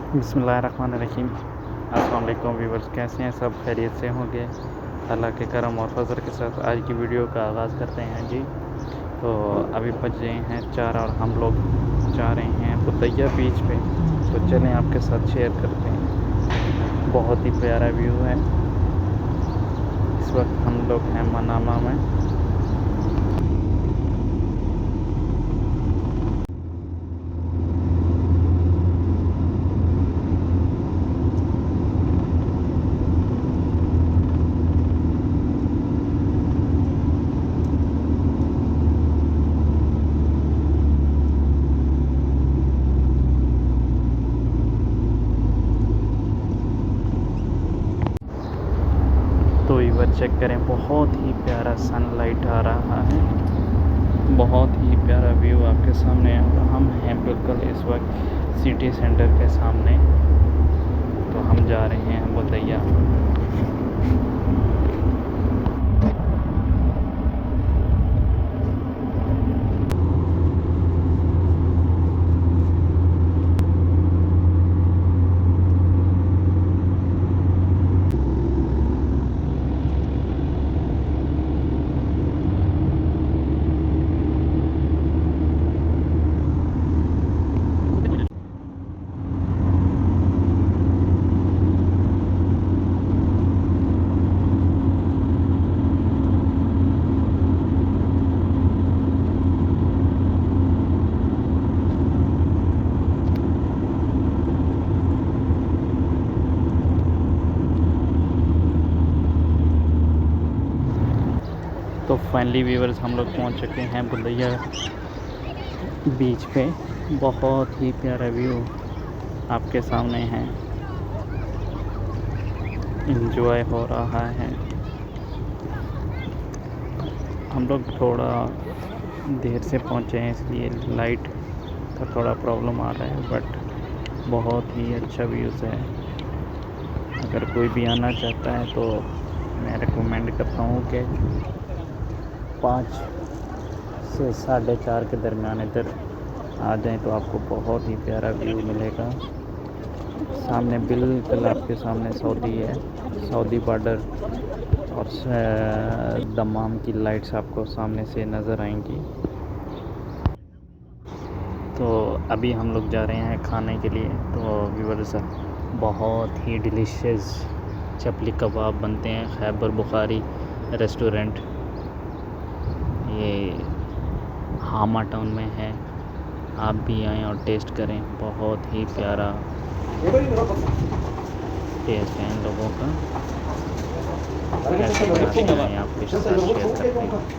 बिस्मिल्लाहिर्रहमानिर्रहीम। अस्सलाम वालेकुम व्यूअर्स, कैसे हैं सब? खैरियत से होंगे? अल्लाह के करम और फजल के साथ आज की वीडियो का आगाज़ करते हैं जी। तो अभी बज रहे हैं 4 और हम लोग जा रहे हैं बुदैया बीच पे। तो चलें आपके साथ शेयर करते हैं। बहुत ही प्यारा व्यू है। इस वक्त हम लोग हैं मनामा में। तो इधर चेक करें, बहुत ही प्यारा सनलाइट आ रहा है, बहुत ही प्यारा व्यू आपके सामने है। और हम हैं बिल्कुल इस वक्त सिटी सेंटर के सामने। तो हम जा रहे हैं बुदैया। तो फाइनली व्यूअर्स हम लोग पहुंच चुके हैं बुदैया बीच पे। बहुत ही प्यारा व्यू आपके सामने है, एंजॉय हो रहा है। हम लोग थोड़ा देर से पहुंचे हैं, इसलिए लाइट का थोड़ा प्रॉब्लम आ रहा है, बट बहुत ही अच्छा व्यूज़ है। अगर कोई भी आना चाहता है तो मैं रिकमेंड करता हूँ कि 5 से 4:30 के दरमियान इधर आ जाएं तो आपको बहुत ही प्यारा व्यू मिलेगा। सामने बिल्कुल आपके सामने सऊदी है, सऊदी बॉर्डर, और दमाम की लाइट्स आपको सामने से नज़र आएंगी। तो अभी हम लोग जा रहे हैं खाने के लिए। तो व्यूअर्स, बहुत ही डिलीशियस चपली कबाब बनते हैं खैबर बुखारी रेस्टोरेंट। ये हामा टाउन में है, आप भी आएँ और टेस्ट करें। बहुत ही प्यारा टेस्ट है इन लोगों का। कैसे बनाते हैं आपके साथ शेयर करते हैं।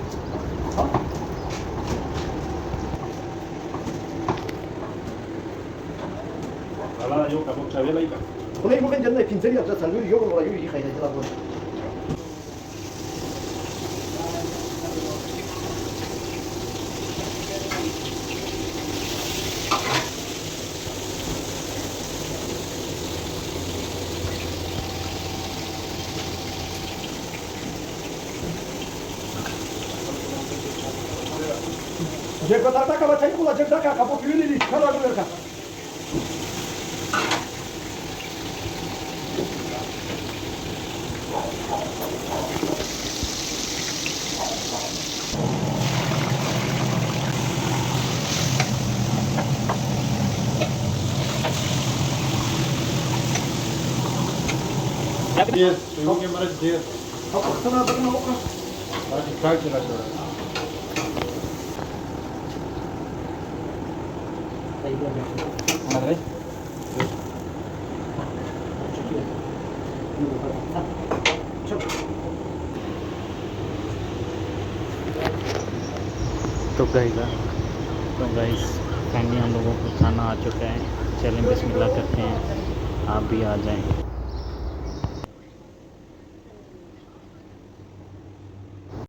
तो गाइस फाइनली हम लोगों को खाना आ चुका है। चलें बिस्मिल्लाह करते हैं, आप भी आ जाएं।